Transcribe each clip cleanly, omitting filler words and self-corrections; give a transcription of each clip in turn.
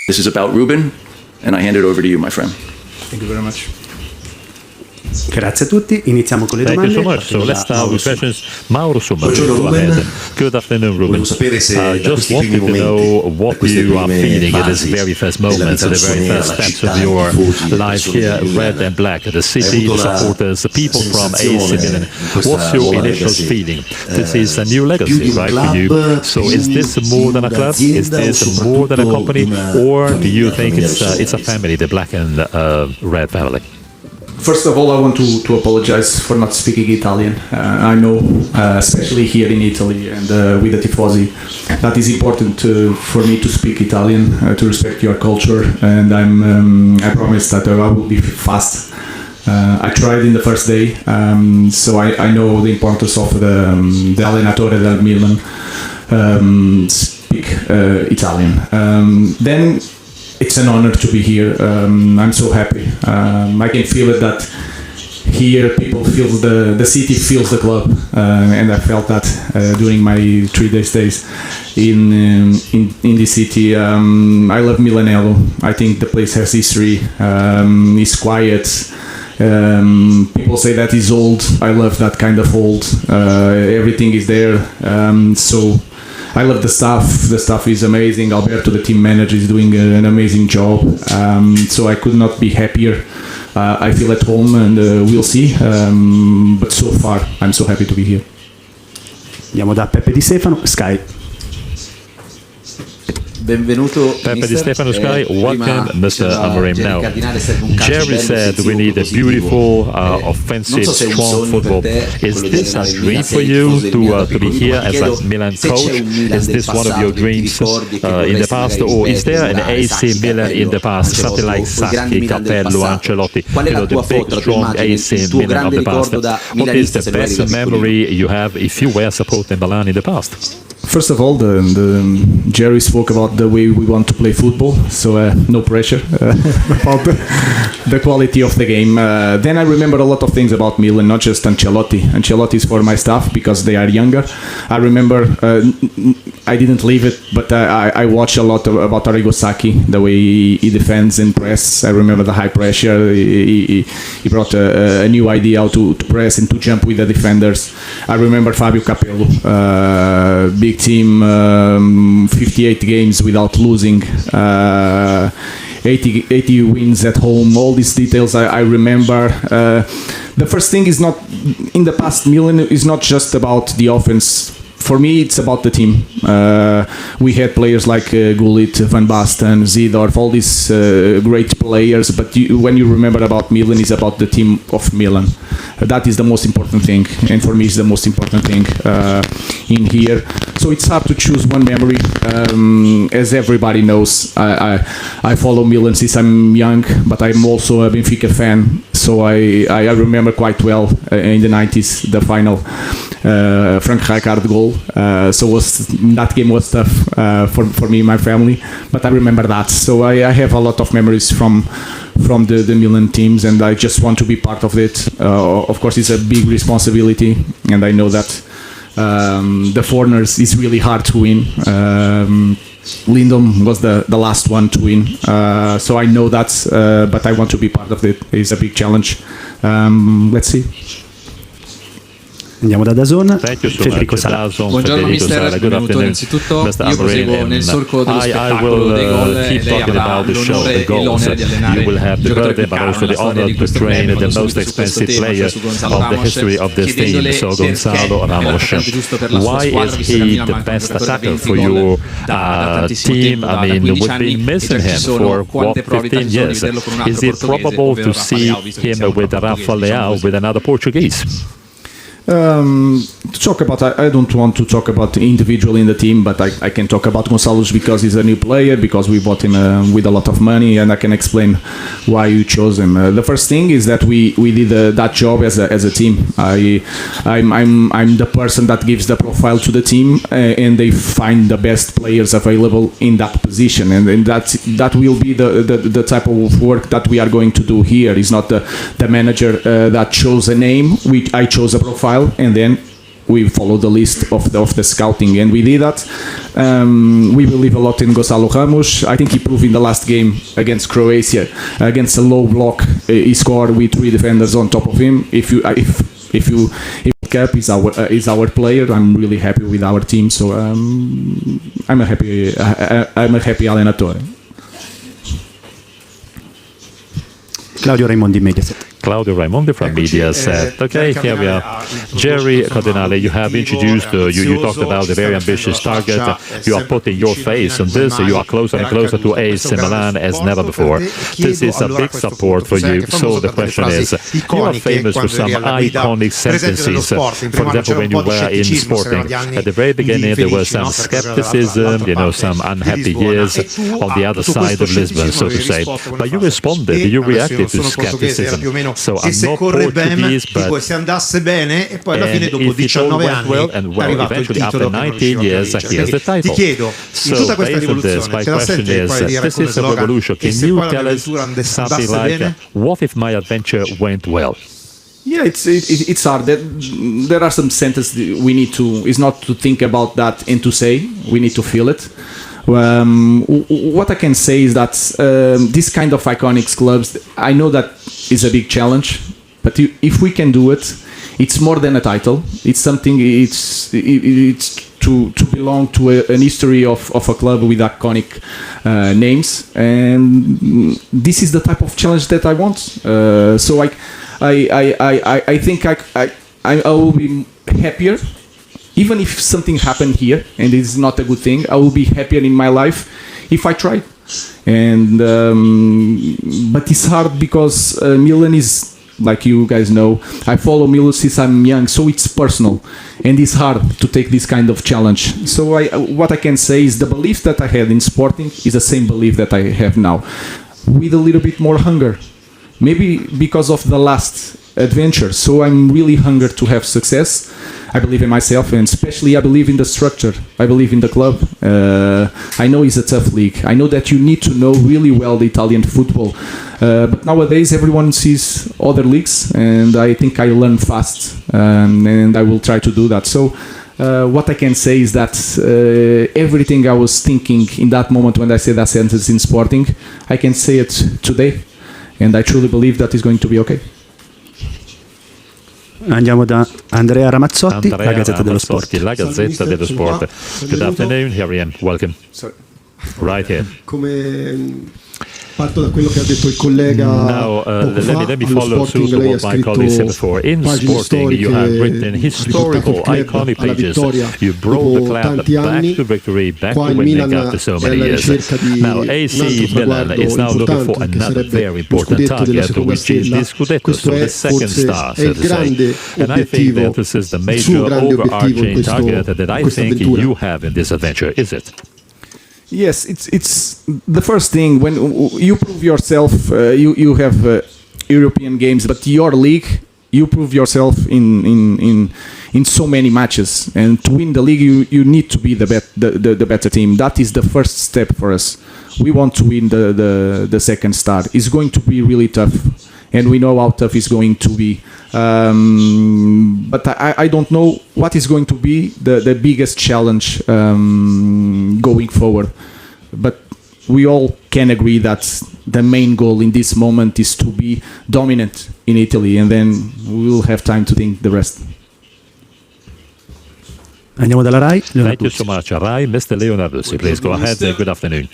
This is about Rúben, and I hand it over to you, my friend. Thank you very much. Grazie a tutti, iniziamo con le Thank domande. you so much. So let's start with questions. Mauro Summa, Buongiorno, go Rúben. ahead. Good afternoon, Rúben. Volevo sapere se da Just questi wanted primi to know momenti, what queste you are prime feeling at this fasi very first della moment, vita at the very rossonera, first la steps città, of your i tifosi, le life persone here, del Milan. red and black, the Hai city, avuto the la supporters, the people from AC sensazione Milan. in questa What's your nuova initial legacy? feeling? This is a new Più legacy, di un right, for you. club, So is this more than a club? Is un'azienda o this more than a soprattutto company? una Or do you famiglia, think famiglia it's a rossonera? family, the black and red family? First of all, I want to apologize for not speaking Italian. I know, especially here in Italy and with the Tifosi, that is important for me to speak Italian, to respect your culture, and I promise that I will be fast. I tried in the first day, so I know the importance of the allenatore del Milan speak Italian. Then it's an honor to be here. I'm so happy. I can feel it that here people feel the city feels the club, and I felt that during my 3 days in the city. I love Milanello. I think the place has history. It's quiet. People say that it's old. I love that kind of old. Everything is there. So I love the staff. The staff is amazing. Alberto, the team manager, is doing an amazing job. So I could not be happier. I feel at home, and we'll see. But so far, I'm so happy to be here. Andiamo da Peppe Di Stefano, Sky. Benvenuto, Pepe Di Stefano Sky, welcome Mr. Amorim. Now, Jerry said we need a beautiful, offensive, strong football. Is this a dream for you to be here as a Milan coach? Is this one of your dreams in the past, or is there an AC Milan in the past, something like Sacchi, Capello, Ancelotti, the big, strong AC Milan of the past? What is the best memory you have if you were supporting Milan in the past? First of all, the Jerry spoke about the way we want to play football, so no pressure about the quality of the game. Then I remember a lot of things about Milan, not just Ancelotti. Ancelotti is for my staff because they are younger. I remember, I didn't leave it, but I watched a lot about Arrigo Sacchi, the way he defends and press. I remember the high pressure. He brought a new idea how to press and to jump with the defenders. I remember Fabio Capello, big team, 58 games without losing, 80 wins at home. All these details I remember. The first thing is not, in the past, Milan is not just about the offense. For me, it's about the team. We had players like Gullit, Van Basten, Zidorf, all these great players. But when you remember about Milan, it's about the team of Milan. That is the most important thing, and for me, it's the most important thing in here. So it's hard to choose one memory. As everybody knows, I follow Milan since I'm young, but I'm also a Benfica fan. So I remember quite well in the 90s the final Frank Rijkaard goal. So that game was tough for me and my family, but I remember that. So I have a lot of memories from the Milan teams, and I just want to be part of it. Of course, it's a big responsibility, and I know that the foreigners is really hard to win. Lindholm was the last one to win, so I know that, but I want to be part of it. It's a big challenge. Let's see. Andiamo da Dazon, Thank you so Federico much. Sala. Buongiorno mister, benvenuto innanzitutto. Io proseguo nel solco dello spettacolo dei gol e lei avrà l'onore e l'onere di allenare il giocatore più caro nella storia di questo club. Quando su questo tema, su Gonzalo Ramos, chiedendole perché è giusto per la sua squadra, visto che a Milan mancano un giocatore da 20 gol da tantissimo tempo, da 15 anni, e già ci sono quante probabilità ci sono di vederlo con un altro portoghese, ovvero Rafa Leao, visto che siamo with Rafa Leao, with another Portuguese? To talk about, I don't want to talk about individually in the team, but I can talk about Gonçalo because he's a new player, because we bought him with a lot of money, and I can explain why you chose him. The first thing is that we did that job as a team. I'm the person that gives the profile to the team, and they find the best players available in that position, and that will be the type of work that we are going to do here. It's not the manager that chose a name. I chose a profile, and then we follow the list of the scouting, and we did that. We believe a lot in Gonçalo Ramos. I think he proved in the last game against Croatia, against a low block, he scored with 3 defenders on top of him. If Cap is our player, I'm really happy with our team. So I'm a happy allenatore. Claudio Raimondi, Mediaset. Claudio Raimondi from Mediaset. Okay, here we are. Jerry Cardinale, you have introduced, you talked about the very ambitious target. You are putting your face on this. You are closer and closer to AC Milan as never before. This is a big support for you. So the question is, you are famous for some iconic sentences. For example, when you were in Sporting, at the very beginning there was some skepticism, some unhappy years on the other side of Lisbon, so to say. But you responded, you reacted to skepticism. So I'm not Portuguese, but se andasse bene e poi alla fine dopo 19 anni è arrivato il titolo che noi ci ricordiamo. Ti chiedo, in tutta questa rivoluzione, te la senti poi dire come slogan, e se poi l'avventura andasse bene? What if my adventure went well? Yeah, it's hard. There are some sentences we need to. It's not to think about that and to say. We need to feel it. What I can say is that this kind of iconic clubs, I know that is a big challenge, but if we can do it, it's more than a title. It's something. It's to belong to an history of a club with iconic names, and this is the type of challenge that I want. So I think I will be happier. Even if something happened here and it's not a good thing, I will be happier in my life if I try. And but it's hard because Milan is, like you guys know, I follow Milan since I'm young, so it's personal and it's hard to take this kind of challenge. So what I can say is the belief that I had in Sporting is the same belief that I have now, with a little bit more hunger. Maybe because of the last adventure. So I'm really hungry to have success. I believe in myself, and especially I believe in the structure. I believe in the club. I know it's a tough league. I know that you need to know really well the Italian football. But nowadays everyone sees other leagues, and I think I learn fast, and I will try to do that. So what I can say is that everything I was thinking in that moment when I said that sentence in Sporting, I can say it today, and I truly believe that is going to be okay. Andiamo da Andrea Ramazzotti, la Gazzetta dello Sport. La Gazzetta dello Sport. Good afternoon, here I am. Welcome. Right here. Parto da quello che ha detto il collega let me follow suit what my colleague said before. In Sporting, you have written historical, iconic pages. You brought the club back to victory, back to winning after so many years. Now, AC Milan is now looking for another very important target, which is the Scudetto, so the second star, so to say. And I think that this is the major overarching target that I think you have in this adventure, is it? Yes, it's the first thing when you prove yourself. You have European games, but your league, you prove yourself in so many matches, and to win the league, you need to be the better team. That is the first step for us. We want to win the second star. It's going to be really tough, and we know how tough it's going to be. But I don't know what is going to be the biggest challenge going forward. But we all can agree that the main goal in this moment is to be dominant in Italy, and then we will have time to think the rest. Andiamo dalla RAI. Thank you so much, RAI. Mr. Leonardo, please go ahead. Good afternoon.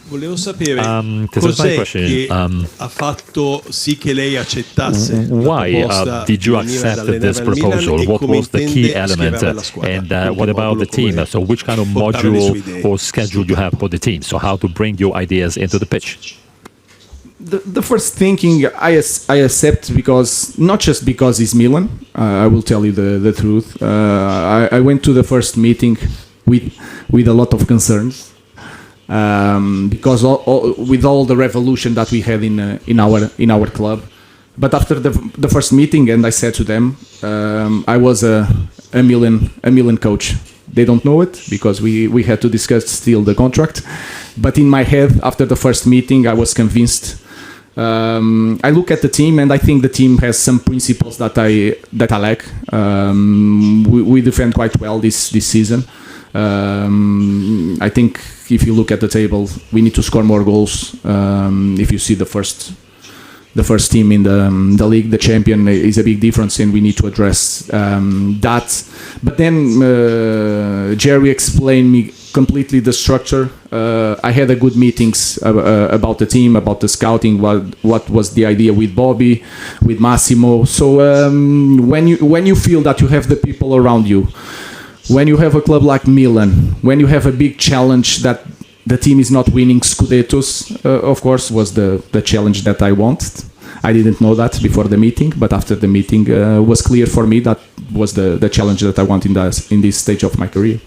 Volevo sapere cos'è che ha fatto sì che lei accettasse why did you accept this proposal? What was the key element? And what about the team? So which kind of module or schedule you have for the team? So how to bring your ideas into the pitch? The first thinking I accept because not just because it's Milan. I will tell you the truth. I went to the first meeting with a lot of concerns. Because with all the revolution that we had in our club, but after the first meeting, and I said to them, I was a Milan coach. They don't know it because we had to discuss still the contract. But in my head, after the first meeting, I was convinced I look at the team and I think the team has some principles that I lack. We defend quite well this season. I think if you look at the table, we need to score more goals. If you see the first team in the league, the champion, is a big difference, and we need to address that. But then Jerry explained me completely the structure. I had a good meetings about the team, about the scouting, what was the idea with Bobby, with Massimo. So when you feel that you have the people around you, when you have a club like Milan, when you have a big challenge that the team is not winning Scudettos, of course, was the challenge that I wanted. I didn't know that before the meeting, but after the meeting was clear for me that was the challenge that I want in this stage of my career.